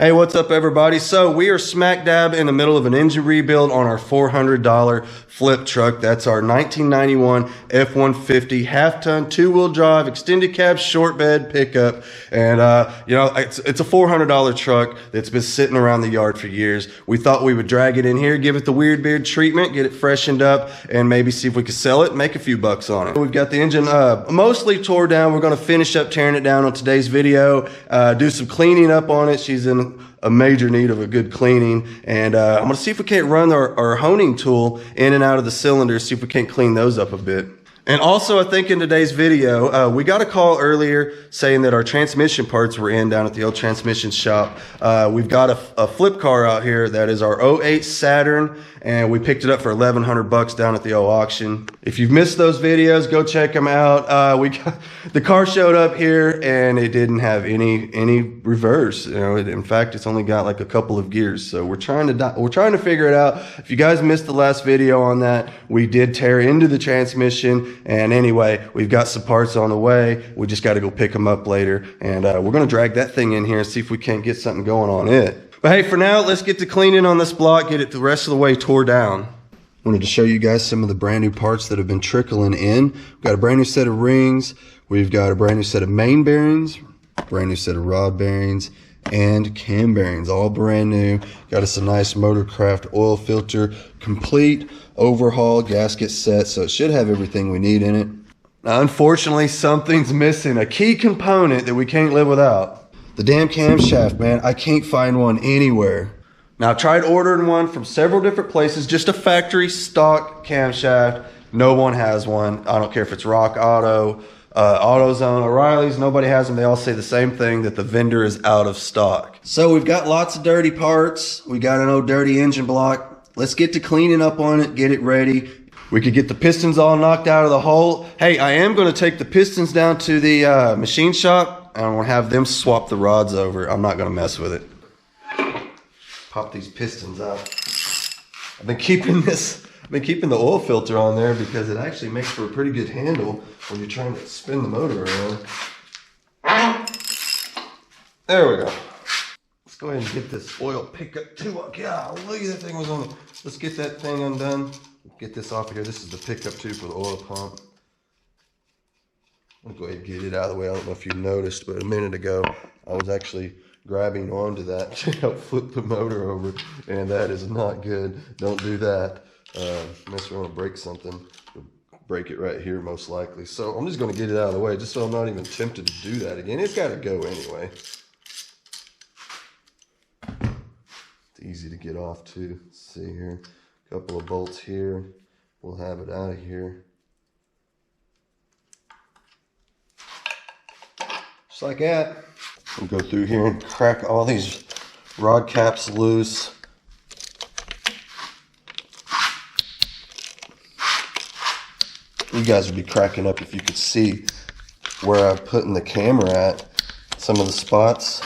Hey, what's up everybody? So we are smack dab in the middle of an engine rebuild on our $400 flip truck. That's our 1991 F-150 half-ton, two-wheel drive, extended cab, short bed pickup. And, it's a $400 truck that's been sitting around the yard for years. We thought we would drag it in here, give it the weird beard treatment, get it freshened up, and maybe see if we could sell it, make a few bucks on it. We've got the engine mostly tore down. We're going to finish up tearing it down on today's video, do some cleaning up on it. She's in a major need of a good cleaning, and I'm gonna see if we can't run our honing tool in and out of the cylinders, see if we can't clean those up a bit. And also, I think in today's video, we got a call earlier saying that our transmission parts were in down at the old transmission shop. We've got a flip car out here that is our '08 Saturn, and we picked it up for $1,100 down at the old auction. If you've missed those videos, go check them out. The car showed up here and it didn't have any reverse. You know, in fact, it's only got like a couple of gears. So we're trying to figure it out. If you guys missed the last video on that, we did tear into the transmission. And anyway, we've got some parts on the way. We just got to go pick them up later. And we're going to drag that thing in here and see if we can't get something going on it. But hey, for now, let's get to cleaning on this block, get it the rest of the way tore down. Wanted to show you guys some of the brand new parts that have been trickling in. We've got a brand new set of rings. We've got a brand new set of main bearings, brand new set of rod bearings, and cam bearings, all brand new. Got us a nice Motorcraft oil filter, complete overhaul, gasket set, so it should have everything we need in it. Now, unfortunately, something's missing, a key component that we can't live without. The damn camshaft, man. I can't find one anywhere. Now, I tried ordering one from several different places, just a factory stock camshaft. No one has one. I don't care if it's Rock Auto, AutoZone, O'Reilly's, nobody has them. They all say the same thing, that the vendor is out of stock. So we've got lots of dirty parts. We got an old dirty engine block. Let's get to cleaning up on it, get it ready. We could get the pistons all knocked out of the hole. Hey, I am going to take the pistons down to the machine shop. I'm going to have them swap the rods over. I'm not going to mess with it. Pop these pistons out. I've been keeping the oil filter on there because it actually makes for a pretty good handle when you're trying to spin the motor around. There we go. Let's go ahead and get this oil pickup too. Golly, that thing was on it. Let's get that thing undone. Get this off of here. This is the pickup tube for the oil pump. I'll go ahead and get it out of the way. I don't know if you noticed, but a minute ago, I was actually grabbing onto that to help flip the motor over, and that is not good. Don't do that. Unless we want to break something, we'll break it right here most likely. So I'm just going to get it out of the way just so I'm not even tempted to do that again. It's got to go anyway. It's easy to get off too. Let's see here. A couple of bolts here. We'll have it out of here. Just like that. We'll go through here and crack all these rod caps loose. You guys would be cracking up if you could see where I'm putting the camera at. Some of the spots.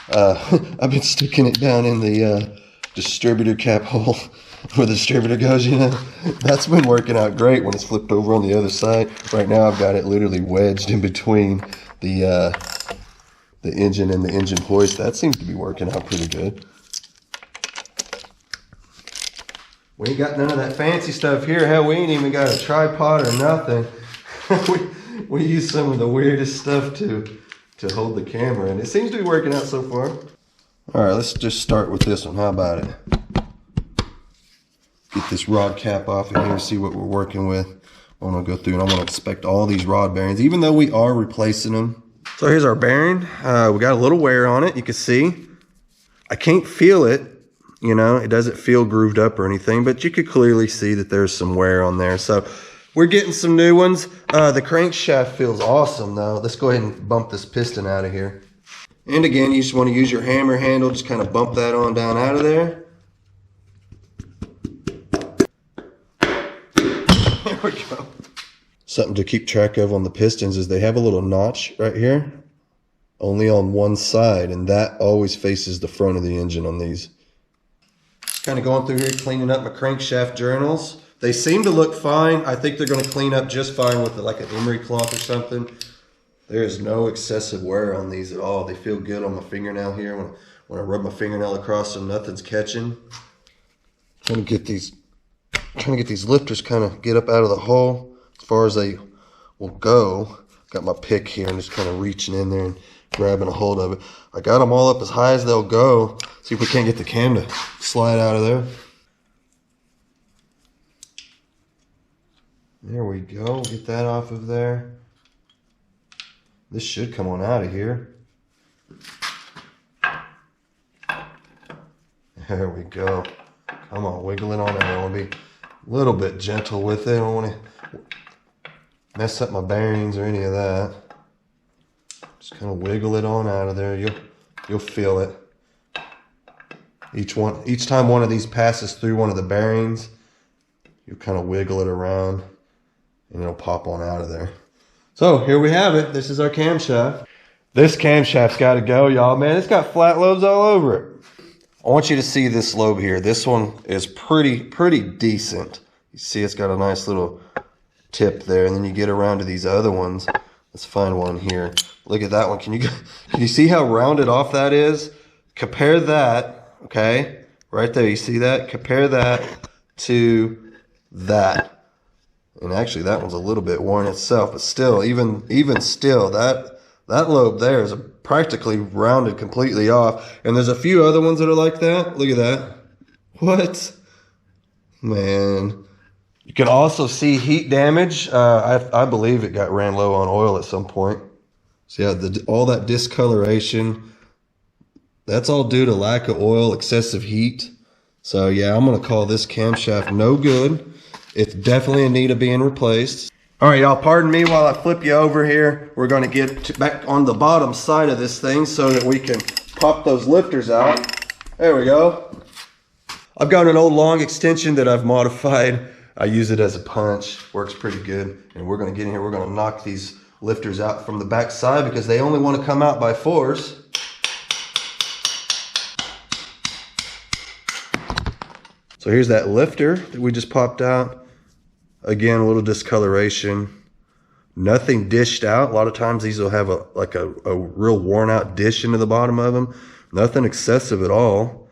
I've been sticking it down in the distributor cap hole where the distributor goes, you know. That's been working out great when it's flipped over on the other side. Right now I've got it literally wedged in between the engine and the engine hoist. That seems to be working out pretty good. We ain't got none of that fancy stuff here. Hell, we ain't even got a tripod or nothing. we use some of the weirdest stuff to hold the camera, and it seems to be working out so far. All right, let's just start with this one. How about it? Get this rod cap off of here, see what we're working with. I'm gonna go through and I'm gonna inspect all these rod bearings, even though we are replacing them. So here's our bearing. We got a little wear on it, you can see. I can't feel it, you know, it doesn't feel grooved up or anything, but you could clearly see that there's some wear on there. So we're getting some new ones. The crankshaft feels awesome though. Let's go ahead and bump this piston out of here. And again, you just want to use your hammer handle, just kind of bump that on down out of there. There we go. Something to keep track of on the pistons is they have a little notch right here, only on one side, and that always faces the front of the engine on these. Kind of going through here, cleaning up my crankshaft journals. They seem to look fine. I think they're going to clean up just fine with like an emery cloth or something. There is no excessive wear on these at all. They feel good on my fingernail here. When I rub my fingernail across them, nothing's catching. Trying to get these lifters kind of get up out of the hole as far as they will go. Got my pick here and just kind of reaching in there and grabbing a hold of it. I got them all up as high as they'll go. See if we can't get the cam to slide out of there. There we go. Get that off of there. This should come on out of here. There we go. Come on, wiggle it on there. I want to be a little bit gentle with it. I don't want to mess up my bearings or any of that. Just kind of wiggle it on out of there. You'll feel it. Each time one of these passes through one of the bearings, you kind of wiggle it around and it'll pop on out of there. So here we have it. This is our camshaft. This camshaft's got to go, y'all. Man, it's got flat lobes all over it. I want you to see this lobe here. This one is pretty decent. You see it's got a nice little tip there, and then you get around to these other ones. Let's find one here. Look at that one. Can you see how rounded off that is? Compare that, okay? Right there, you see that? Compare that to that. And actually that one's a little bit worn itself, but still, even still, that lobe there is practically rounded completely off. And there's a few other ones that are like that. Look at that. What? Man. You can also see heat damage. I believe it got ran low on oil at some point. So yeah, all that discoloration, that's all due to lack of oil, excessive heat. So yeah, I'm going to call this camshaft no good. It's definitely in need of being replaced. All right, y'all, pardon me while I flip you over here. We're going to get back on the bottom side of this thing so that we can pop those lifters out. There we go. I've got an old long extension that I've modified. I use it as a punch. Works pretty good. And we're going to get in here. We're going to knock these lifters out from the back side because they only want to come out by force. So here's that lifter that we just popped out. Again, a little discoloration. Nothing dished out. A lot of times these will have a real worn out dish into the bottom of them. Nothing excessive at all.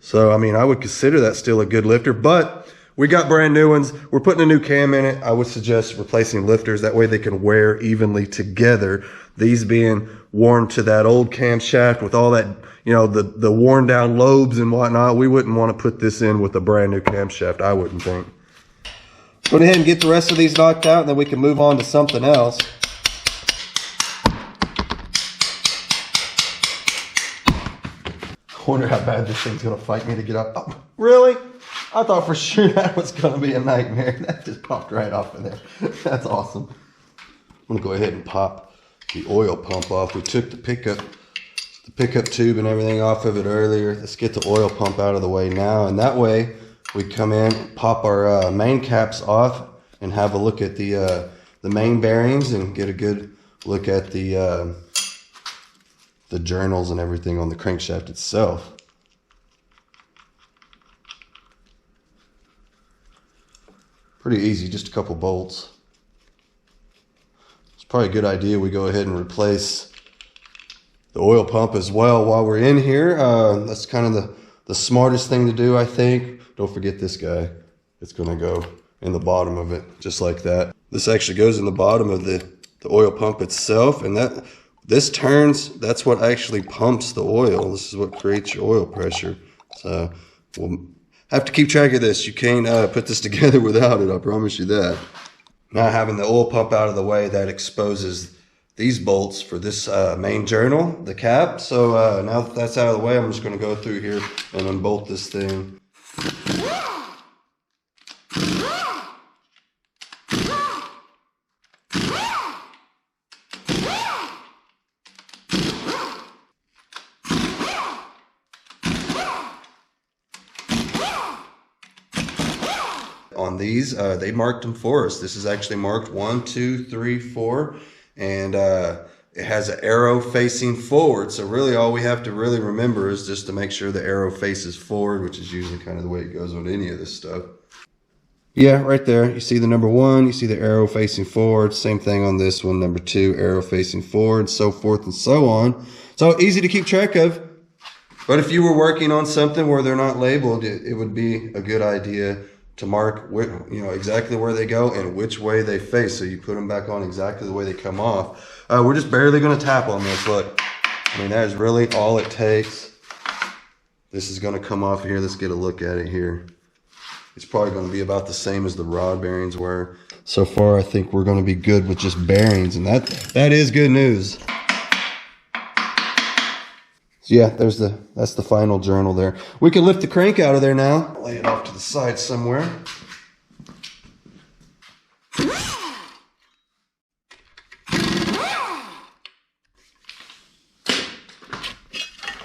So, I mean, I would consider that still a good lifter, but we got brand new ones. We're putting a new cam in it. I would suggest replacing lifters. That way they can wear evenly together. These being worn to that old camshaft with all that, you know, the worn down lobes and whatnot. We wouldn't want to put this in with a brand new camshaft, I wouldn't think. Go ahead and get the rest of these knocked out, and then we can move on to something else. I wonder how bad this thing's going to fight me to get up. Oh, really? I thought for sure that was going to be a nightmare. That just popped right off of there. That's awesome. I'm going to go ahead and pop the oil pump off. We took the pickup tube and everything off of it earlier. Let's get the oil pump out of the way now, and that way we come in, pop our main caps off, and have a look at the main bearings and get a good look at the journals and everything on the crankshaft itself. Pretty easy, just a couple bolts. It's probably a good idea we go ahead and replace the oil pump as well while we're in here. That's kind of the smartest thing to do, I think. Don't forget this guy. It's going to go in the bottom of it, just like that. This actually goes in the bottom of the oil pump itself, and this turns, that's what actually pumps the oil. This is what creates your oil pressure. So we'll have to keep track of this. You can't put this together without it, I promise you that. Now having the oil pump out of the way, that exposes these bolts for this main journal, the cap. So now that that's out of the way, I'm just going to go through here and unbolt this thing. On these, they marked them for us. This is actually marked 1, 2, 3, 4, and it has an arrow facing forward. So really all we have to really remember is just to make sure the arrow faces forward, which is usually kind of the way it goes on any of this stuff. Yeah, right there. You see the number 1, you see the arrow facing forward. Same thing on this one, number 2, arrow facing forward, so forth and so on. So easy to keep track of. But if you were working on something where they're not labeled, it would be a good idea to mark, exactly where they go and which way they face. So you put them back on exactly the way they come off. We're just barely going to tap on this. Look, I mean, that is really all it takes. This is going to come off here. Let's get a look at it here. It's probably going to be about the same as the rod bearings were. So far, I think we're going to be good with just bearings, and that is good news. So yeah, that's the final journal there. We can lift the crank out of there now. Lay it off to the side somewhere.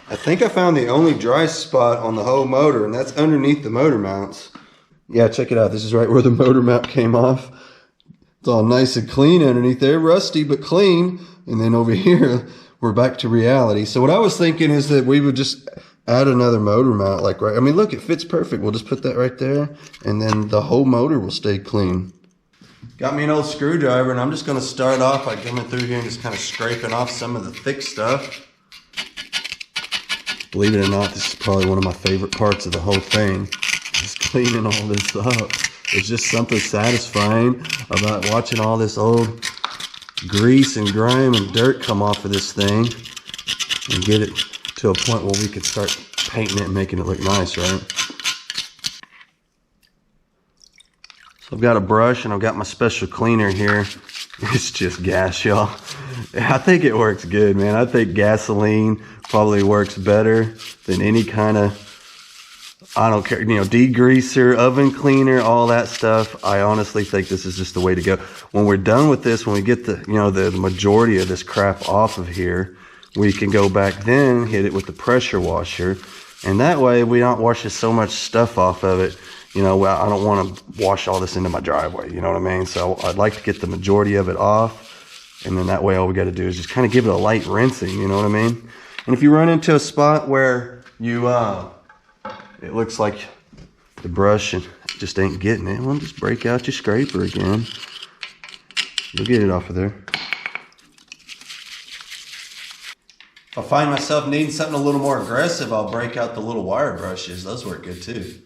I think I found the only dry spot on the whole motor, and that's underneath the motor mounts. Yeah, check it out. This is right where the motor mount came off. It's all nice and clean underneath there. Rusty, but clean. And then over here, we're back to reality. So what I was thinking is that we would just add another motor mount. I mean, look, it fits perfect. We'll just put that right there. And then the whole motor will stay clean. Got me an old screwdriver, and I'm just going to start off by coming through here and just kind of scraping off some of the thick stuff. Believe it or not, this is probably one of my favorite parts of the whole thing. Just cleaning all this up. There's just something satisfying about watching all this old grease and grime and dirt come off of this thing and get it to a point where we could start painting it and making it look nice, right? So I've got a brush and I've got my special cleaner here. It's just gas, y'all. I think it works good, man. I think gasoline probably works better than any kind of, I don't care, degreaser, oven cleaner, all that stuff. I honestly think this is just the way to go. When we're done with this, when we get the majority of this crap off of here, we can go back then, hit it with the pressure washer. And that way we don't wash so much stuff off of it. I don't want to wash all this into my driveway, you know what I mean? So I'd like to get the majority of it off. And then that way all we got to do is just kind of give it a light rinsing, you know what I mean? And if you run into a spot where it looks like the brush and just ain't getting it, well, just break out your scraper again. You'll get it off of there. If I find myself needing something a little more aggressive, I'll break out the little wire brushes. Those work good too.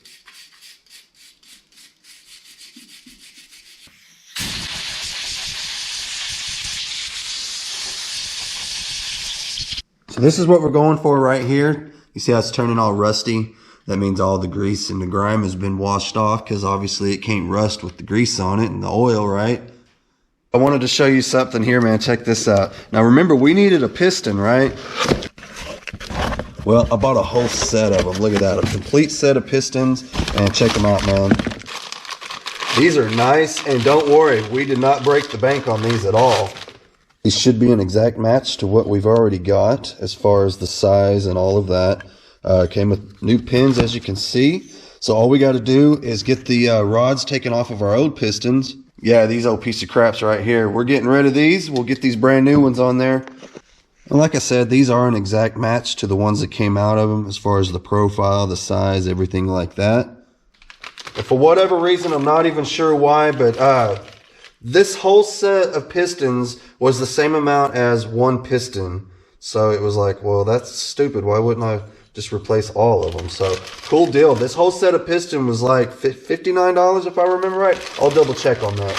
So this is what we're going for right here. You see how it's turning all rusty? That means all the grease and the grime has been washed off, because obviously it can't rust with the grease on it and the oil, right? I wanted to show you something here, man. Check this out. Now remember, we needed a piston, right? Well, I bought a whole set of them. Look at that, a complete set of pistons, and check them out, man. These are nice, and don't worry, we did not break the bank on these at all. These should be an exact match to what we've already got as far as the size and all of that. Came with new pins, as you can see. So all we got to do is get the rods taken off of our old pistons. Yeah, these old piece of craps right here. We're getting rid of these. We'll get these brand new ones on there. And like I said, these are an exact match to the ones that came out of them as far as the profile, the size, everything like that. And for whatever reason, I'm not even sure why, but this whole set of pistons was the same amount as one piston. So it was like, well, that's stupid. Why wouldn't I just replace all of them? So cool deal. This whole set of piston was like $59 if I remember right. I'll double check on that.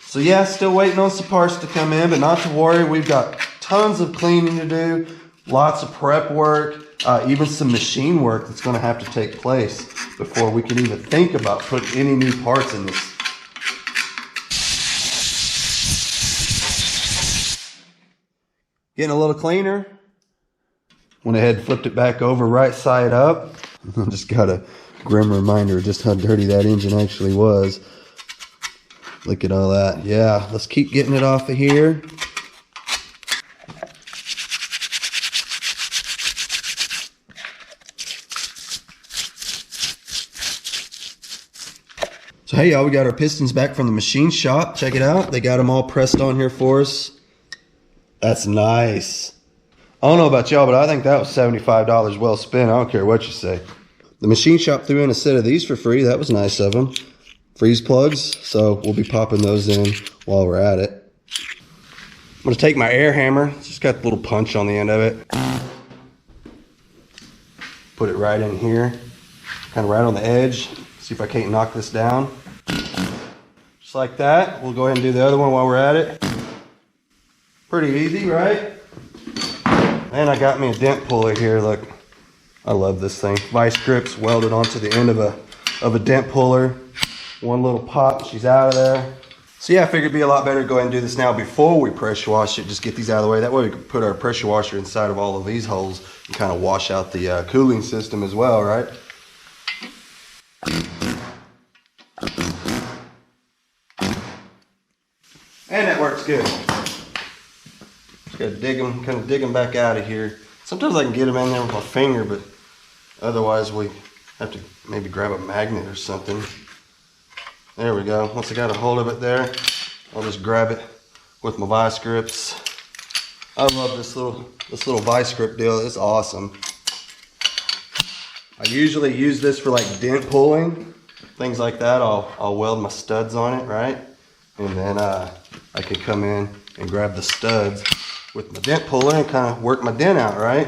So yeah, still waiting on some parts to come in, but not to worry. We've got tons of cleaning to do, lots of prep work, even some machine work that's going to have to take place before we can even think about putting any new parts in this. Getting a little cleaner. Went ahead and flipped it back over right side up. Just got a grim reminder of just how dirty that engine actually was. Look at all that. Yeah, let's keep getting it off of here. So hey y'all, we got our pistons back from the machine shop. Check it out. They got them all pressed on here for us. That's nice. I don't know about y'all, but I think that was $75 well spent. I don't care what you say. The machine shop threw in a set of these for free. That was nice of them. Freeze plugs, so we'll be popping those in while we're at it. I'm gonna take my air hammer. It's just got a little punch on the end of it. Put it right in here, kind of right on the edge. See if I can't knock this down. Just like that. We'll go ahead and do the other one while we're at it. Pretty easy, right? And I got me a dent puller here. Look, I love this thing. Vice grips welded onto the end of a dent puller. One little pop, she's out of there. So yeah, I figured it'd be a lot better to go ahead and do this now before we pressure wash it. Just get these out of the way. That way we can put our pressure washer inside of all of these holes and kind of wash out the cooling system as well, right? And that works good. Just gotta dig them, kind of dig them back out of here. Sometimes I can get them in there with my finger, but otherwise we have to maybe grab a magnet or something. There we go. Once I got a hold of it there, I'll just grab it with my vice grips. I love this little vice grip deal. It's awesome. I usually use this for like dent pulling, things like that. I'll weld my studs on it, right? And then I can come in and grab the studs with my dent puller and kind of work my dent out, right?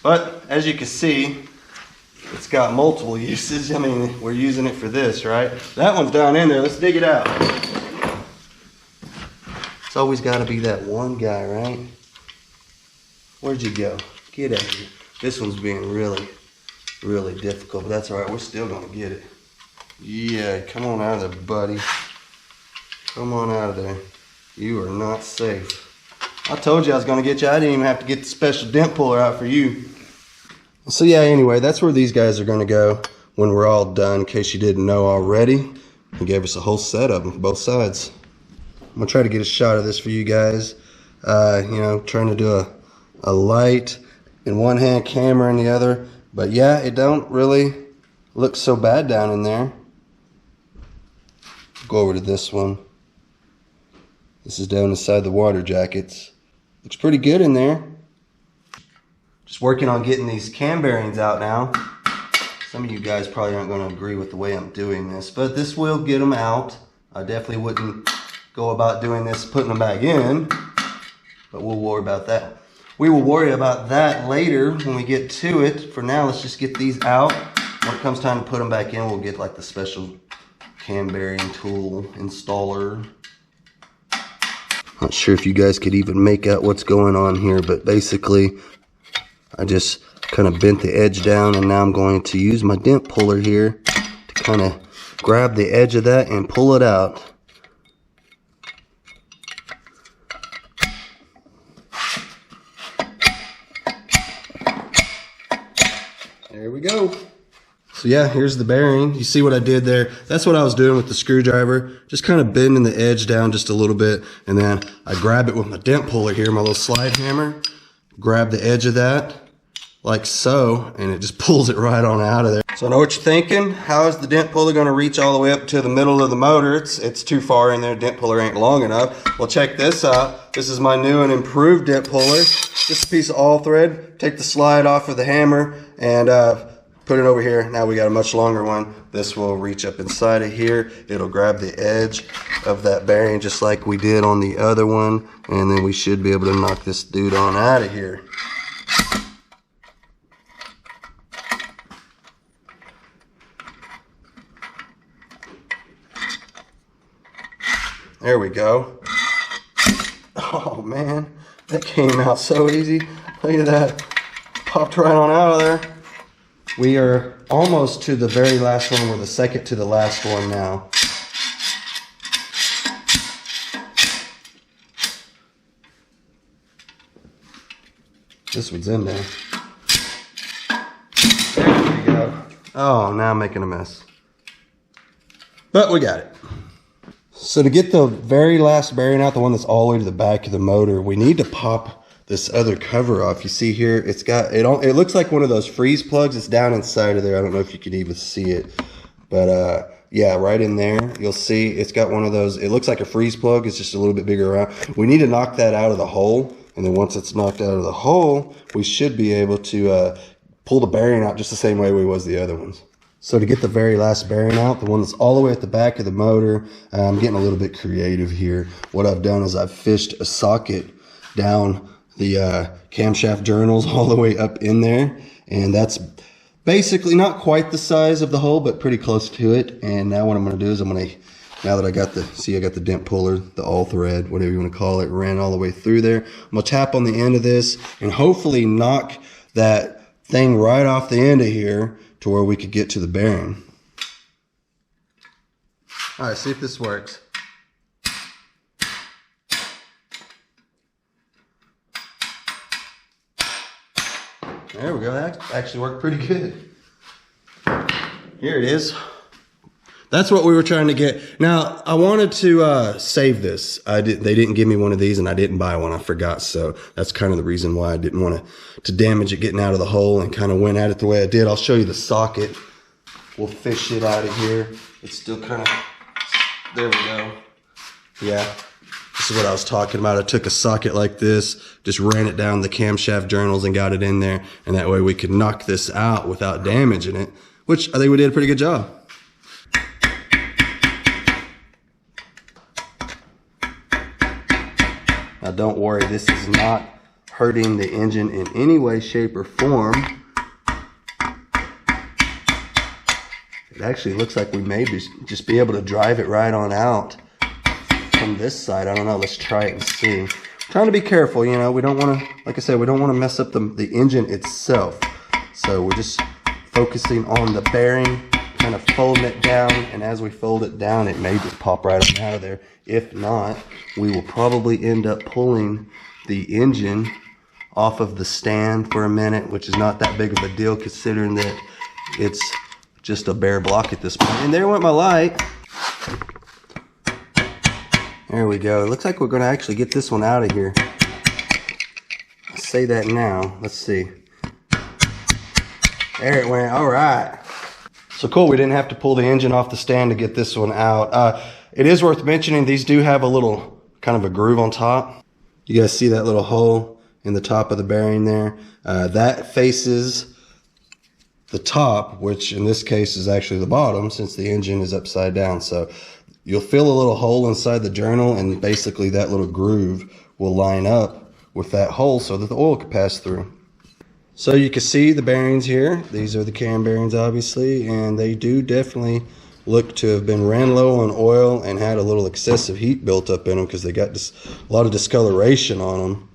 But as you can see, it's got multiple uses. I mean, we're using it for this, right? That one's down in there. Let's dig it out. It's always got to be that one guy, right? Where'd you go? Get out of here. This one's being really, really difficult, but that's all right. We're still going to get it. Yeah, come on out of there, buddy. Come on out of there. You are not safe. I told you I was going to get you. I didn't even have to get the special dent puller out for you. So yeah, anyway, that's where these guys are going to go when we're all done, in case you didn't know already. He gave us a whole set of them, both sides. I'm going to try to get a shot of this for you guys. You know, trying to do a light in one hand, camera in the other. But yeah, it don't really look so bad down in there. Go over to this one. This is down inside the water jackets. Looks pretty good in there. Just working on getting these cam bearings out now. Some of you guys probably aren't going to agree with the way I'm doing this, but this will get them out. I definitely wouldn't go about doing this, putting them back in, but we'll worry about that. We will worry about that later when we get to it. For now, let's just get these out. When it comes time to put them back in, we'll get like the special cam bearing tool installer. Not sure if you guys could even make out what's going on here, but basically I just kind of bent the edge down, and now I'm going to use my dent puller here to kind of grab the edge of that and pull it out. There we go. So yeah, here's the bearing. You see what I did there? That's what I was doing with the screwdriver. Just kind of bending the edge down just a little bit, and then I grab it with my dent puller here, my little slide hammer. Grab the edge of that like so, and it just pulls it right on out of there. So I know what you're thinking. How is the dent puller going to reach all the way up to the middle of the motor? It's too far in there. Dent puller ain't long enough. Well, check this out. This is my new and improved dent puller. Just a piece of all thread. Take the slide off of the hammer and put it over here. Now we got a much longer one. This will reach up inside of here. It'll grab the edge of that bearing just like we did on the other one, and then we should be able to knock this dude on out of here. There we go. Oh man, that came out so easy. Look at that. Popped right on out of there. We are almost to the very last one. We're the second to the last one now. This one's in there. There we go. Oh, now I'm making a mess. But we got it. So to get the very last bearing out, the one that's all the way to the back of the motor, we need to pop this other cover off. You see here, it's got, it looks like one of those freeze plugs. It's down inside of there. I don't know if you could even see it, but yeah, right in there, you'll see it's got one of those, it looks like a freeze plug. It's just a little bit bigger around. We need to knock that out of the hole. And then once it's knocked out of the hole, we should be able to pull the bearing out just the same way we was the other ones. So to get the very last bearing out, the one that's all the way at the back of the motor, I'm getting a little bit creative here. What I've done is I've fished a socket down the camshaft journals all the way up in there, and that's basically not quite the size of the hole, but pretty close to it. And now what I'm going to do is now that I got the dent puller, the all thread, whatever you want to call it, ran all the way through there. I'm going to tap on the end of this and hopefully knock that thing right off the end of here to where we could get to the bearing. All right, see if this works. There we go, that actually worked pretty good. Here it is. That's what we were trying to get. Now, I wanted to save this. They didn't give me one of these, and I didn't buy one. I forgot, so that's kind of the reason why I didn't want to damage it getting out of the hole, and kind of went at it the way I did. I'll show you the socket. We'll fish it out of here. It's still kind of, there we go. Yeah, this is what I was talking about. I took a socket like this, just ran it down the camshaft journals and got it in there, and that way we could knock this out without damaging it, which I think we did a pretty good job. Now don't worry, this is not hurting the engine in any way, shape, or form. It actually looks like we may just be able to drive it right on out from this side. I don't know, let's try it and see. I'm trying to be careful, you know, we don't want to, like I said, we don't want to mess up the engine itself. So we're just focusing on the bearing, kind of folding it down, and as we fold it down, it may just pop right on out of there. If not, we will probably end up pulling the engine off of the stand for a minute, which is not that big of a deal considering that it's just a bare block at this point. And there went my light. There we go. It looks like we're going to actually get this one out of here. I'll say that now. Let's see. There it went. All right. So cool, we didn't have to pull the engine off the stand to get this one out. It is worth mentioning, these do have a little kind of a groove on top. You guys see that little hole in the top of the bearing there? That faces the top, which in this case is actually the bottom since the engine is upside down. So you'll feel a little hole inside the journal, and basically that little groove will line up with that hole so that the oil can pass through. So you can see the bearings here. These are the cam bearings, obviously, and they do definitely look to have been ran low on oil and had a little excessive heat built up in them because they got a lot of discoloration on them.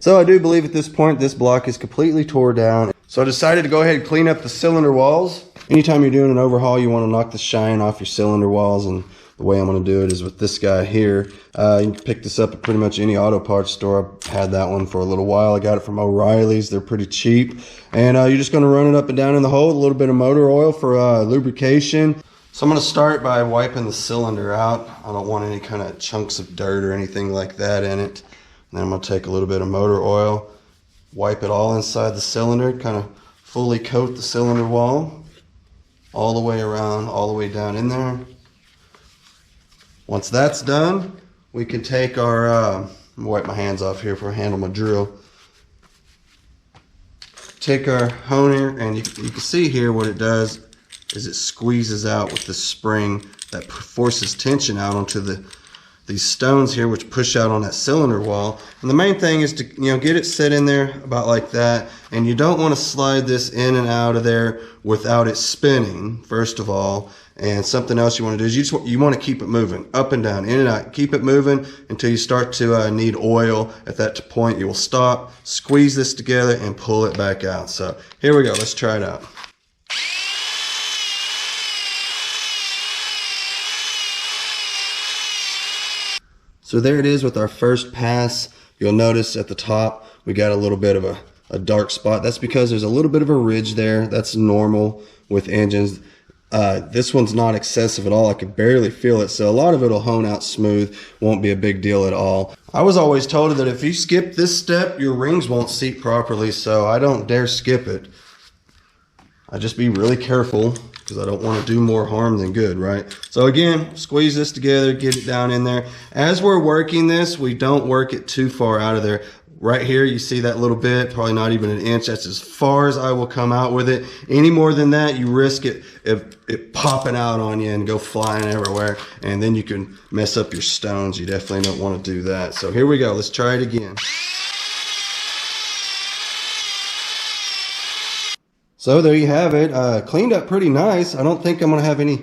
So I do believe at this point this block is completely tore down. So I decided to go ahead and clean up the cylinder walls. Anytime you're doing an overhaul, you want to knock the shine off your cylinder walls, and the way I'm going to do it is with this guy here. You can pick this up at pretty much any auto parts store. I've had that one for a little while. I got it from O'Reilly's. They're pretty cheap. And you're just going to run it up and down in the hole with a little bit of motor oil for lubrication. So I'm going to start by wiping the cylinder out. I don't want any kind of chunks of dirt or anything like that in it. And then I'm going to take a little bit of motor oil, wipe it all inside the cylinder, kind of fully coat the cylinder wall all the way around, all the way down in there. Once that's done, we can take our, I'm gonna wipe my hands off here before I handle my drill. Take our honer, and you can see here what it does is it squeezes out with the spring that forces tension out onto these stones here, which push out on that cylinder wall. And the main thing is to get it set in there about like that, and you don't want to slide this in and out of there without it spinning, first of all. And something else you want to do is you want to keep it moving up and down, in and out. Keep it moving until you start to need oil. At that point, you will stop, squeeze this together, and pull it back out. So here we go. Let's try it out. So there it is with our first pass. You'll notice at the top we got a little bit of a dark spot. That's because there's a little bit of a ridge there. That's normal with engines. This one's not excessive at all. I could barely feel it, so a lot of it will hone out smooth. Won't be a big deal at all. I was always told that if you skip this step, your rings won't seat properly, so I don't dare skip it. I just be really careful because I don't want to do more harm than good, right? So again, squeeze this together, get it down in there. As we're working this, we don't work it too far out of there. Right here, you see that little bit, probably not even an inch. That's as far as I will come out with it. Any more than that, you risk it popping out on you and go flying everywhere. And then you can mess up your stones. You definitely don't want to do that. So here we go. Let's try it again. So there you have it. Cleaned up pretty nice. I don't think I'm going to have any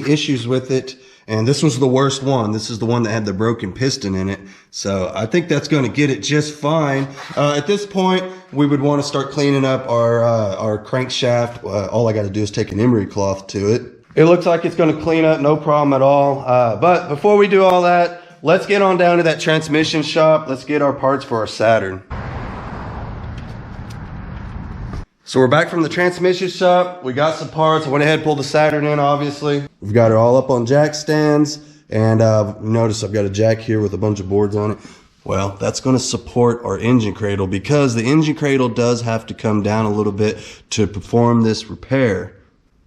issues with it. And this was the worst one. This is the one that had the broken piston in it. So I think that's going to get it just fine. At this point, we would want to start cleaning up our crankshaft. All I got to do is take an emery cloth to it. It looks like it's going to clean up, no problem at all. But before we do all that, let's get on down to that transmission shop. Let's get our parts for our Saturn. So we're back from the transmission shop. We got some parts. I went ahead and pulled the Saturn in, obviously. We've got it all up on jack stands. And notice I've got a jack here with a bunch of boards on it. Well, that's going to support our engine cradle because the engine cradle does have to come down a little bit to perform this repair.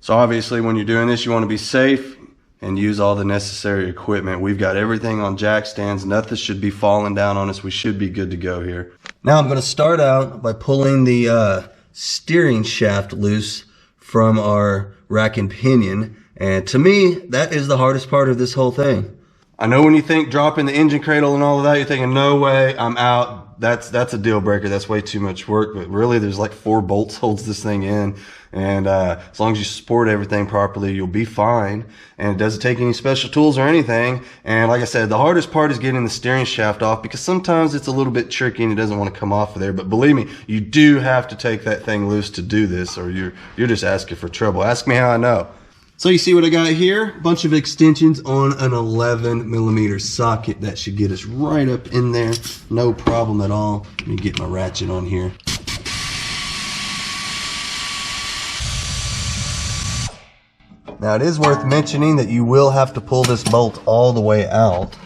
So obviously when you're doing this, you want to be safe and use all the necessary equipment. We've got everything on jack stands. Nothing should be falling down on us. We should be good to go here. Now I'm going to start out by pulling the steering shaft loose from our rack and pinion, and to me that is the hardest part of this whole thing. I know when you think dropping the engine cradle and all of that, you're thinking no way, I'm out. That's a deal breaker. That's way too much work. But really there's like 4 bolts holds this thing in, and as long as you support everything properly, you'll be fine. And it doesn't take any special tools or anything. And like I said, the hardest part is getting the steering shaft off because sometimes it's a little bit tricky and it doesn't want to come off of there. But believe me, you do have to take that thing loose to do this, or you're just asking for trouble. Ask me how I know. So you see what I got here? A bunch of extensions on an 11mm socket. That should get us right up in there. No problem at all. Let me get my ratchet on here. Now it is worth mentioning that you will have to pull this bolt all the way out.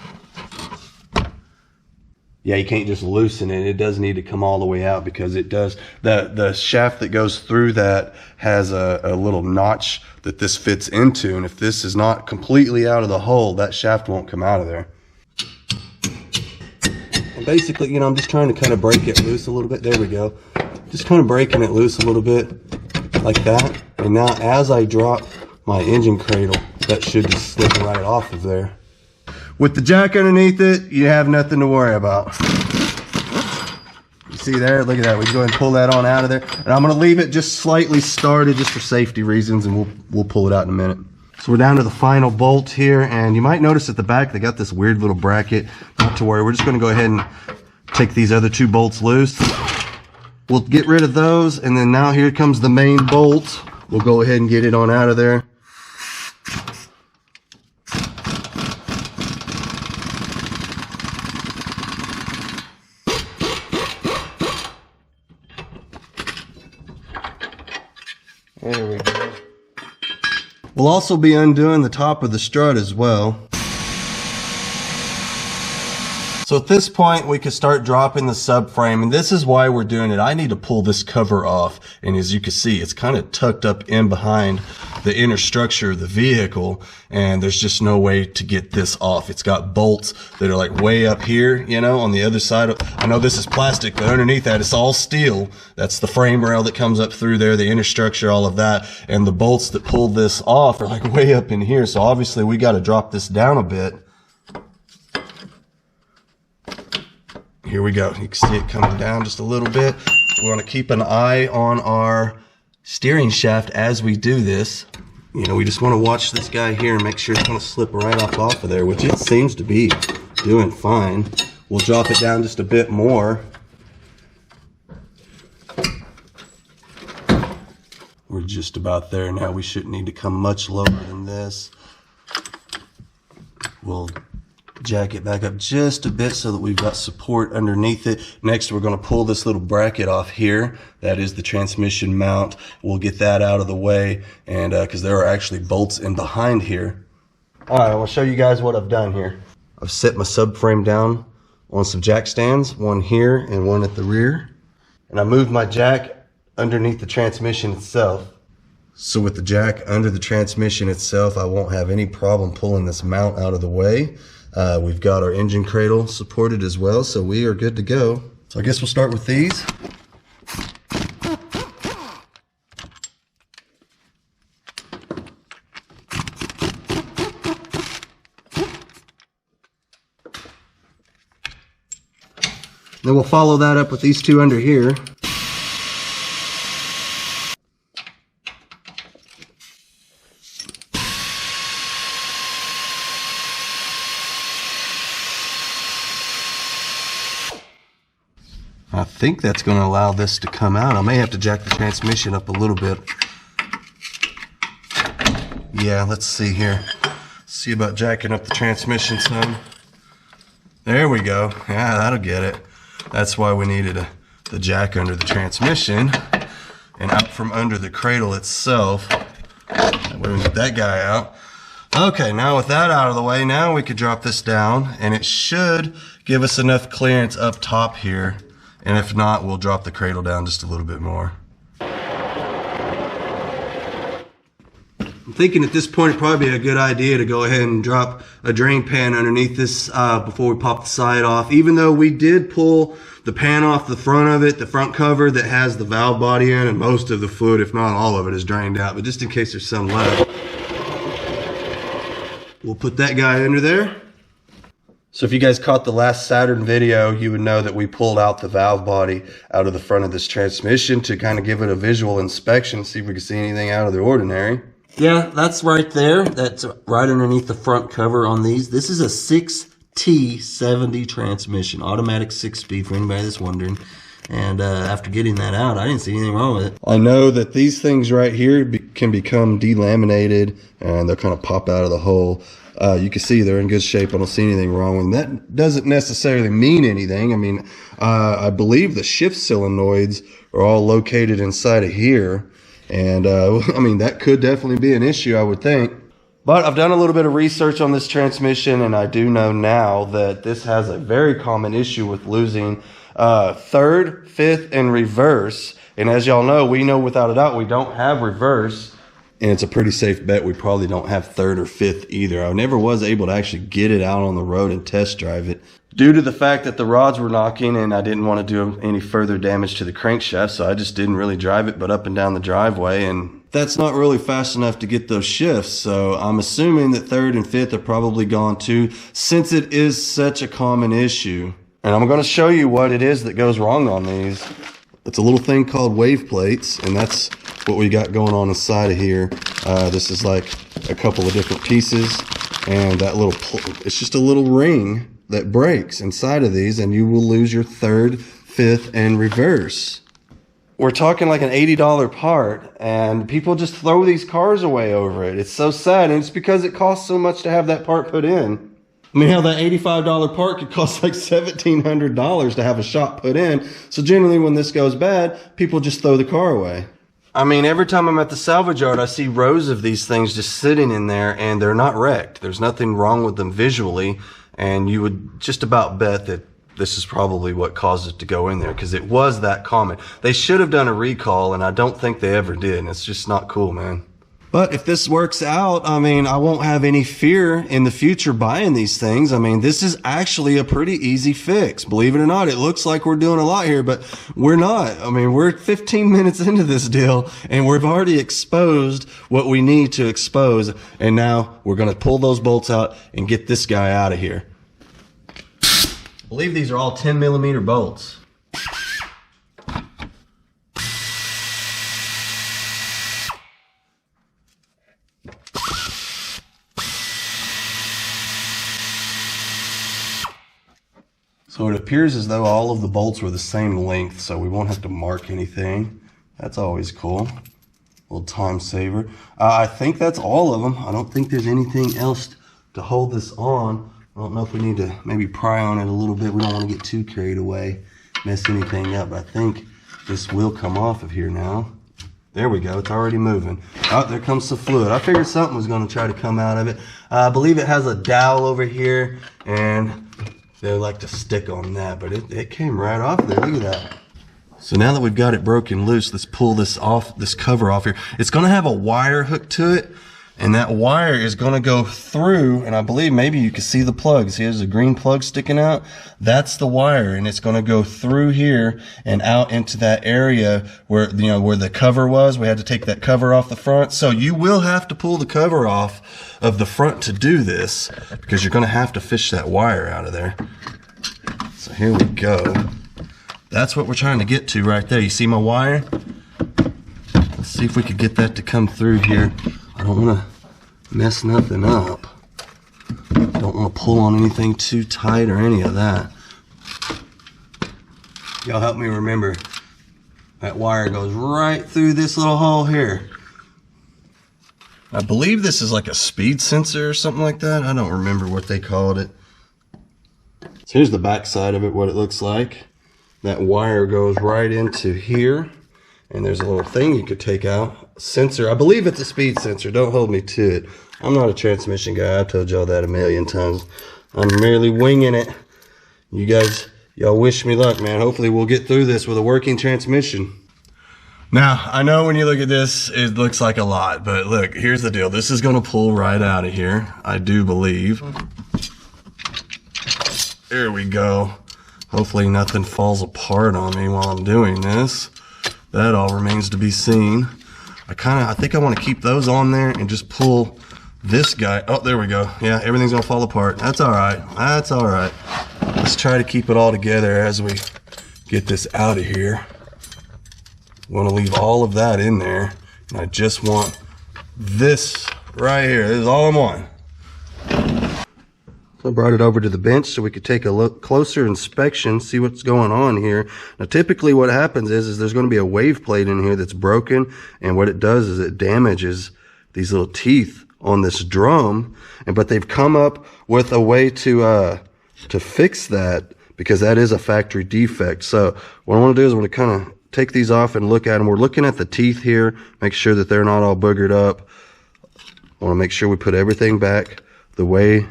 Yeah, you can't just loosen it. It does need to come all the way out because it does. The shaft that goes through that has a little notch that this fits into. And if this is not completely out of the hole, that shaft won't come out of there. And basically, you know, I'm just trying to kind of break it loose a little bit. There we go. Just kind of breaking it loose a little bit like that. And now as I drop my engine cradle, that should just slip right off of there. With the jack underneath it, you have nothing to worry about. You see there? Look at that. We can go ahead and pull that on out of there. And I'm going to leave it just slightly started just for safety reasons, and we'll pull it out in a minute. So we're down to the final bolt here, and you might notice at the back they got this weird little bracket. Not to worry. We're just going to go ahead and take these other 2 bolts loose. We'll get rid of those, and then now here comes the main bolt. We'll go ahead and get it on out of there. There we go. We'll also be undoing the top of the strut as well. So at this point, we could start dropping the subframe, and this is why we're doing it. I need to pull this cover off, and as you can see, it's kind of tucked up in behind the inner structure of the vehicle, and there's just no way to get this off. It's got bolts that are like way up here, you know, on the other side of, I know this is plastic, but underneath that, it's all steel. That's the frame rail that comes up through there, the inner structure, all of that, and the bolts that pull this off are like way up in here, so obviously we got to drop this down a bit. Here we go. You can see it coming down just a little bit. We want to keep an eye on our steering shaft as we do this. You know, we just want to watch this guy here and make sure it's going to slip right off of there, which it seems to be doing fine. We'll drop it down just a bit more. We're just about there now. We shouldn't need to come much lower than this. We'll jack it back up just a bit so that we've got support underneath it. Next, we're going to pull this little bracket off here. That is the transmission mount. We'll get that out of the way, and because there are actually bolts in behind here. All right, I'll show you guys what I've done here. I've set my subframe down on some jack stands, one here and one at the rear, and I moved my jack underneath the transmission itself. So with the jack under the transmission itself, I won't have any problem pulling this mount out of the way. We've got our engine cradle supported as well, so we are good to go. So I guess we'll start with these. Then we'll follow that up with these two under here. I think that's going to allow this to come out. I may have to jack the transmission up a little bit. Yeah, let's see here. See about jacking up the transmission some. There we go. Yeah, that'll get it. That's why we needed the jack under the transmission and out from under the cradle itself. That way we get that guy out. Okay, now with that out of the way, now we could drop this down and it should give us enough clearance up top here. And if not, we'll drop the cradle down just a little bit more. I'm thinking at this point it'd probably be a good idea to go ahead and drop a drain pan underneath this before we pop the side off. Even though we did pull the pan off the front of it, the front cover that has the valve body in, and most of the fluid, if not all of it, is drained out. But just in case there's some left, we'll put that guy under there. So if you guys caught the last Saturn video, you would know that we pulled out the valve body out of the front of this transmission to kind of give it a visual inspection, see if we can see anything out of the ordinary. Yeah, that's right there. That's right underneath the front cover on these. This is a 6T70 transmission, automatic 6-speed for anybody that's wondering. And after getting that out, I didn't see anything wrong with it. I know that these things right here can become delaminated and they'll kind of pop out of the hole. You can see they're in good shape. I don't see anything wrong with them. That doesn't necessarily mean anything. I mean, I believe the shift solenoids are all located inside of here. And I mean, that could definitely be an issue, I would think. But I've done a little bit of research on this transmission, and I do know now that this has a very common issue with losing third, fifth, and reverse. And as y'all know, we know without a doubt we don't have reverse. And it's a pretty safe bet we probably don't have third or fifth either. I never was able to actually get it out on the road and test drive it due to the fact that the rods were knocking and I didn't want to do any further damage to the crankshaft, so I just didn't really drive it but up and down the driveway, and that's not really fast enough to get those shifts. So I'm assuming that third and fifth are probably gone too, since it is such a common issue. And I'm going to show you what it is that goes wrong on these. It's a little thing called wave plates, and that's what we got going on inside of here. This is like a couple of different pieces, and that little, it's just a little ring that breaks inside of these, and you will lose your third, fifth, and reverse. We're talking like an $80 part, and people just throw these cars away over it. It's so sad, and it's because it costs so much to have that part put in. I mean, how that $85 part could cost like $1,700 to have a shop put in. So generally when this goes bad, people just throw the car away. I mean, every time I'm at the salvage yard, I see rows of these things just sitting in there, and they're not wrecked. There's nothing wrong with them visually, and you would just about bet that this is probably what caused it to go in there, because it was that common. They should have done a recall, and I don't think they ever did, and it's just not cool, man. But if this works out, I mean, I won't have any fear in the future buying these things. I mean, this is actually a pretty easy fix. Believe it or not, it looks like we're doing a lot here, but we're not. I mean, we're 15 minutes into this deal, and we've already exposed what we need to expose. And now we're going to pull those bolts out and get this guy out of here. I believe these are all 10mm bolts. So it appears as though all of the bolts were the same length, so we won't have to mark anything. That's always cool. A little time saver. I think that's all of them. I don't think there's anything else to hold this on. I don't know if we need to maybe pry on it a little bit. We don't want to get too carried away, mess anything up. But I think this will come off of here now. There we go. It's already moving. Oh, there comes some fluid. I figured something was going to try to come out of it. I believe it has a dowel over here, and they like to stick on that, but it came right off there. Look at that. So now that we've got it broken loose, let's pull this off, this cover off here. It's going to have a wire hooked to it. And that wire is going to go through, and I believe maybe you can see the plug. See, there's a green plug sticking out. That's the wire, and it's going to go through here and out into that area where, you know, where the cover was. We had to take that cover off the front. So you will have to pull the cover off of the front to do this, because you're going to have to fish that wire out of there. So here we go. That's what we're trying to get to right there. You see my wire? Let's see if we could get that to come through here. I don't want to mess nothing up. Don't want to pull on anything too tight or any of that. Y'all help me remember. That wire goes right through this little hole here. I believe this is like a speed sensor or something like that. I don't remember what they called it. So here's the back side of it, what it looks like. That wire goes right into here. And there's a little thing you could take out. Sensor. I believe it's a speed sensor. Don't hold me to it. I'm not a transmission guy. I told y'all that a million times. I'm merely winging it. You guys, y'all wish me luck, man. Hopefully we'll get through this with a working transmission. Now, I know when you look at this, it looks like a lot. But look, here's the deal. This is going to pull right out of here. I do believe. There we go. Hopefully nothing falls apart on me while I'm doing this. That all remains to be seen. I think I want to keep those on there and just pull this guy. Oh, there we go. Yeah, everything's gonna fall apart. That's all right. That's all right. Let's try to keep it all together as we get this out of here. Want to leave all of that in there. And I just want this right here. This is all I want. I brought it over to the bench so we could take a look closer inspection, see what's going on here. Now, typically what happens is there's going to be a wave plate in here that's broken, and what it does is it damages these little teeth on this drum. But they've come up with a way to fix that, because that is a factory defect. So what I want to do is I want to kind of take these off and look at them. We're looking at the teeth here, make sure that they're not all boogered up. I want to make sure we put everything back the way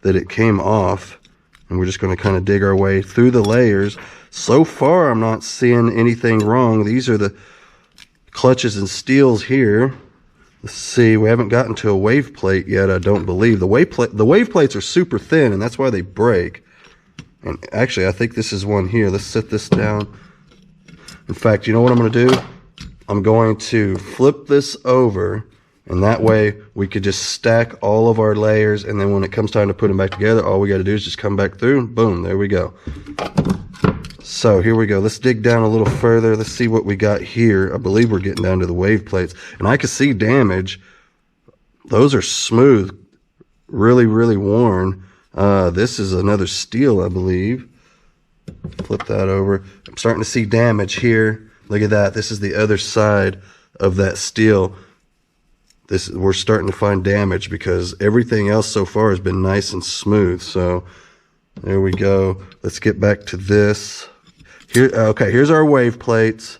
that it came off, and we're just going to kind of dig our way through the layers. So far I'm not seeing anything wrong. These are the clutches and steels here. Let's see, we haven't gotten to a wave plate yet, I don't believe. The wave plates are super thin, and that's why they break. And actually I think this is one here. Let's set this down. In fact, you know what I'm going to do? I'm going to flip this over, and that way we could just stack all of our layers, and then when it comes time to put them back together, all we got to do is just come back through, and boom, there we go. So here we go. Let's dig down a little further. Let's see what we got here. I believe we're getting down to the wave plates, and I can see damage. Those are smooth, really, really worn. This is another steel, I believe. Flip that over. I'm starting to see damage here. Look at that. This is the other side of that steel. We're starting to find damage, because everything else so far has been nice and smooth. So there we go. Let's get back to this. Here, okay, here's our wave plates.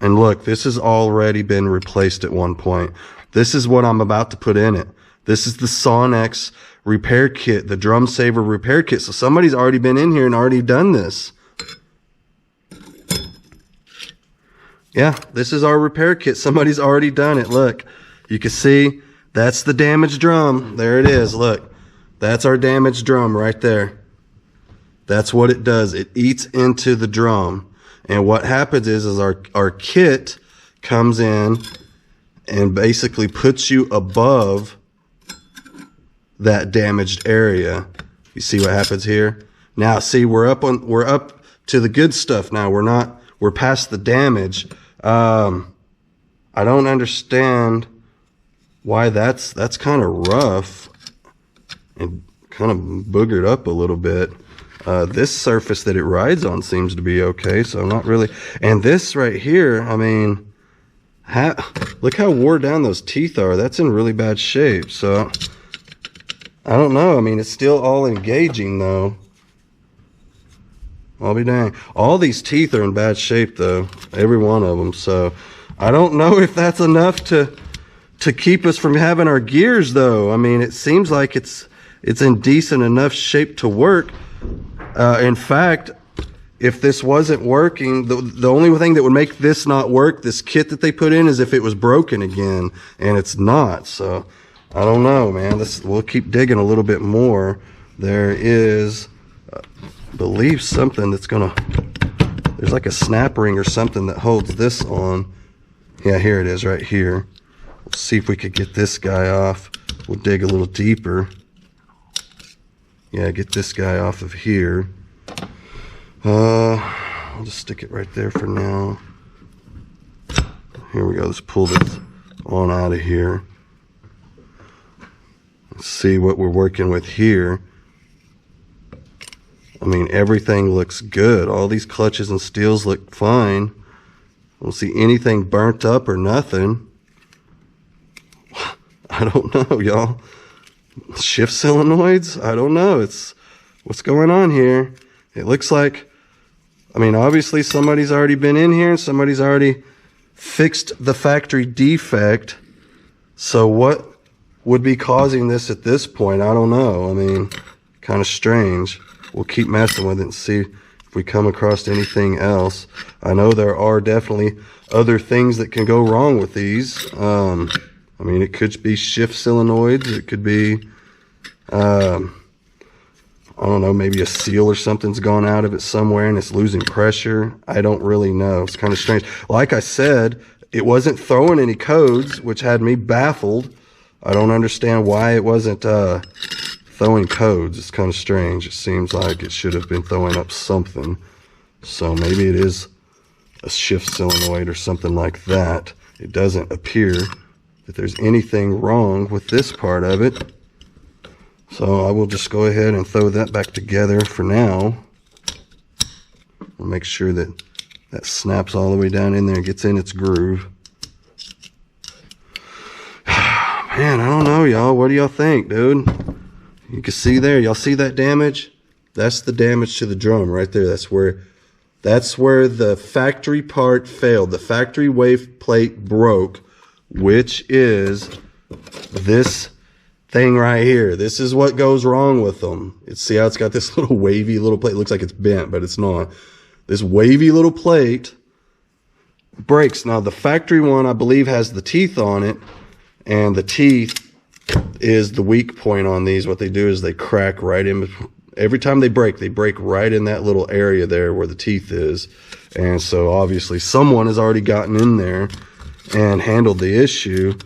And look, this has already been replaced at one point. This is what I'm about to put in it. This is the Sonex repair kit, the Drum Saver repair kit. So somebody's already been in here and already done this. Yeah, this is our repair kit. Somebody's already done it. Look, you can see that's the damaged drum. There it is. Look, that's our damaged drum right there. That's what it does. It eats into the drum. And what happens is our kit comes in and basically puts you above that damaged area. You see what happens here? Now, see, we're up to the good stuff now. We're past the damage. I don't understand why that's kind of rough and kind of boogered up a little bit. This surface that it rides on seems to be okay, so I'm not really. And this right here, I mean, look how wore down those teeth are. That's in really bad shape. So I don't know. I mean, it's still all engaging though. I'll be dang. All these teeth are in bad shape though, every one of them. So I don't know if that's enough to keep us from having our gears though. I mean, it seems like it's in decent enough shape to work. In fact, if this wasn't working, the only thing that would make this not work, this kit that they put in, is if it was broken again, and it's not. So I don't know, man. We'll keep digging a little bit more. There is, I believe, something that's there's like a snap ring or something that holds this on. Yeah, here it is right here. Let's see if we could get this guy off. We'll dig a little deeper. Yeah, get this guy off of here. I'll just stick it right there for now. Here we go. Let's pull this on out of here. Let's see what we're working with here. I mean, everything looks good. All these clutches and steels look fine. I don't see anything burnt up or nothing. I don't know, y'all. Shift solenoids? I don't know. What's going on here? It looks like, I mean, obviously somebody's already been in here and somebody's already fixed the factory defect. So what would be causing this at this point? I don't know. I mean, kind of strange. We'll keep messing with it and see if we come across anything else. I know there are definitely other things that can go wrong with these. I mean, it could be shift solenoids. It could be, I don't know, maybe a seal or something's gone out of it somewhere and it's losing pressure. I don't really know. It's kind of strange. Like I said, it wasn't throwing any codes, which had me baffled. I don't understand why it wasn't throwing codes. It's kind of strange. It seems like it should have been throwing up something. So maybe it is a shift solenoid or something like that. It doesn't appear that there's anything wrong with this part of it. So I will just go ahead and throw that back together for now. We'll make sure that that snaps all the way down in there and gets in its groove. Man, I don't know, y'all. What do y'all think, dude? You can see there. Y'all see that damage? That's the damage to the drum right there. That's where the factory part failed. The factory wave plate broke, which is this thing right here. This is what goes wrong with them. See how it's got this little wavy little plate? It looks like it's bent, but it's not. This wavy little plate breaks. Now, the factory one, I believe, has the teeth on it, and the teeth is the weak point on these. What they do is they crack right in. Every time they break right in that little area there where the teeth is. And so obviously someone has already gotten in there and handled the issue.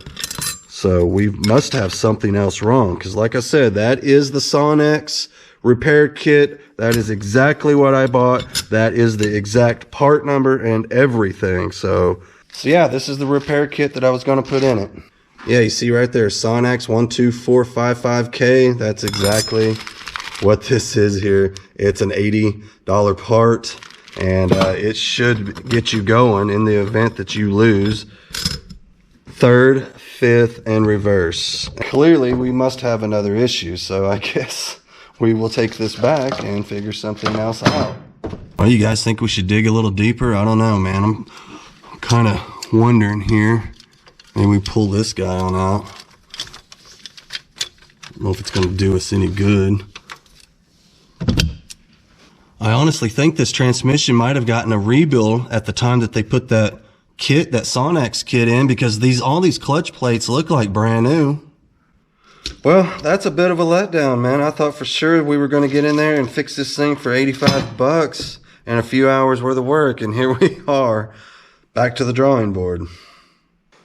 So we must have something else wrong, because like I said, that is the Sonex repair kit. That is exactly what I bought. That is the exact part number and everything. So yeah, this is the repair kit that I was going to put in it. Yeah, you see right there, Sonex 12455K. That's exactly what this is here. It's an $80 part, and it should get you going in the event that you lose third, fifth, and reverse. Clearly, we must have another issue, so I guess we will take this back and figure something else out. Well, you guys think we should dig a little deeper? I don't know, man. I'm kind of wondering here. Maybe we pull this guy on out. I don't know if it's going to do us any good. I honestly think this transmission might have gotten a rebuild at the time that they put that kit, that Sonex kit in, because all these clutch plates look like brand new. Well, that's a bit of a letdown, man. I thought for sure we were going to get in there and fix this thing for 85 bucks and a few hours worth of work, and here we are, back to the drawing board.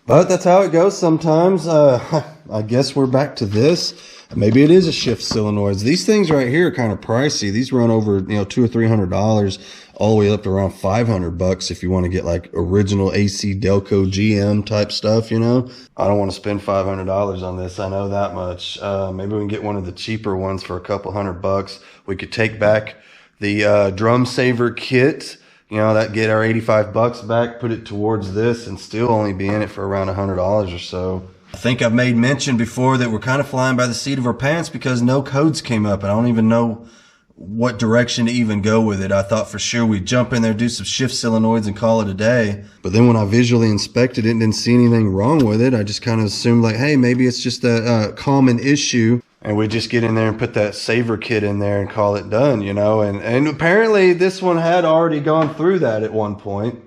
But that's how it goes sometimes. I guess we're back to this. Maybe it is a shift solenoids. These things right here are kind of pricey. These run over, $200 or $300, all the way up to around 500 bucks if you want to get like original AC Delco GM type stuff, I don't want to spend $500 on this. I know that much. Maybe we can get one of the cheaper ones for a couple $100. We could take back the drum saver kit. That get our 85 bucks back, put it towards this, and still only be in it for around $100 or so. I think I've made mention before that we're kind of flying by the seat of our pants because no codes came up, and I don't even know what direction to even go with it. I thought for sure we'd jump in there, do some shift solenoids, and call it a day. But then when I visually inspected it and didn't see anything wrong with it, I just kind of assumed like, hey, maybe it's just a common issue. And we just get in there and put that saver kit in there and call it done, you know. And apparently this one had already gone through that at one point.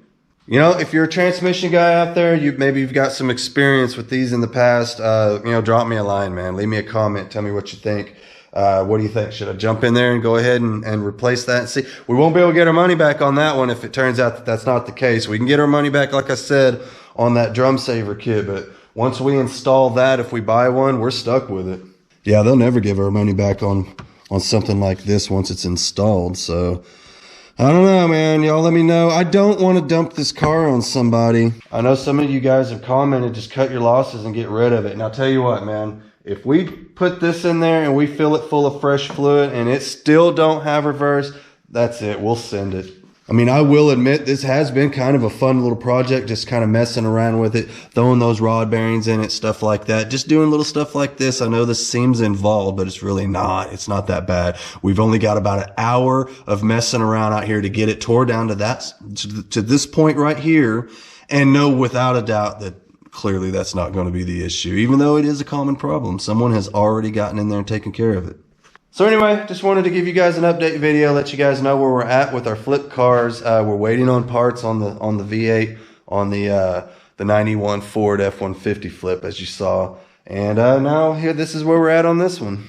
You know, if you're a transmission guy out there, maybe you've got some experience with these in the past, you know, drop me a line, man. Leave me a comment. Tell me what you think. What do you think? Should I jump in there and go ahead and replace that and see? We won't be able to get our money back on that one if it turns out that that's not the case. We can get our money back, like I said, on that drum saver kit. But once we install that, if we buy one, we're stuck with it. Yeah, they'll never give our money back on something like this once it's installed. So I don't know, man. Y'all let me know. I don't want to dump this car on somebody. I know some of you guys have commented, just cut your losses and get rid of it. And I'll tell you what, man. If we put this in there and we fill it full of fresh fluid and it still don't have reverse, that's it. We'll send it. I mean, I will admit this has been kind of a fun little project, just kind of messing around with it, throwing those rod bearings in it, stuff like that. Just doing little stuff like this. I know this seems involved, but it's really not. It's not that bad. We've only got about an hour of messing around out here to get it tore down to this point right here, and know without a doubt that clearly that's not going to be the issue, even though it is a common problem. Someone has already gotten in there and taken care of it. So anyway, just wanted to give you guys an update video, let you guys know where we're at with our flip cars. We're waiting on parts on the V8 on the 91 Ford F-150 flip, as you saw. And now here, this is where we're at on this one.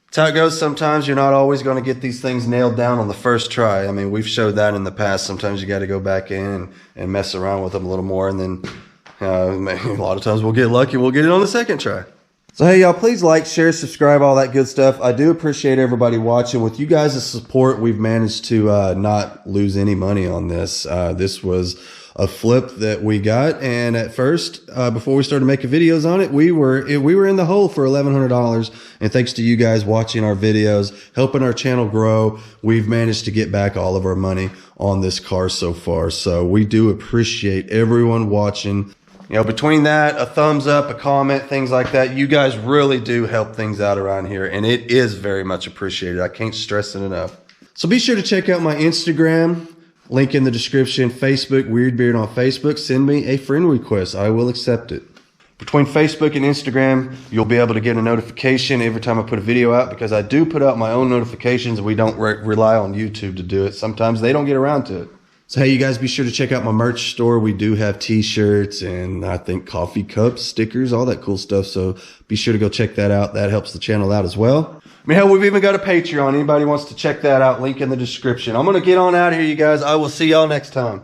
That's how it goes. Sometimes you're not always going to get these things nailed down on the first try. I mean, we've showed that in the past. Sometimes you got to go back in and mess around with them a little more, and then a lot of times we'll get lucky. We'll get it on the second try. So hey, y'all, please like, share, subscribe, all that good stuff. I do appreciate everybody watching. With you guys' support, we've managed to not lose any money on this. This was a flip that we got, and at first, before we started making videos on it, we were in the hole for $1,100. And thanks to you guys watching our videos, helping our channel grow, we've managed to get back all of our money on this car so far. So we do appreciate everyone watching. You know, between that, a thumbs up, a comment, things like that, you guys really do help things out around here, and it is very much appreciated. I can't stress it enough. So be sure to check out my Instagram, link in the description, Facebook, Weirdbeard on Facebook. Send me a friend request. I will accept it. Between Facebook and Instagram, you'll be able to get a notification every time I put a video out, because I do put out my own notifications, and we don't rely on YouTube to do it. Sometimes they don't get around to it. So, hey, you guys, be sure to check out my merch store. We do have t-shirts and I think coffee cups, stickers, all that cool stuff. So be sure to go check that out. That helps the channel out as well. I mean, hell, we've even got a Patreon. Anybody wants to check that out, link in the description. I'm going to get on out of here, you guys. I will see y'all next time.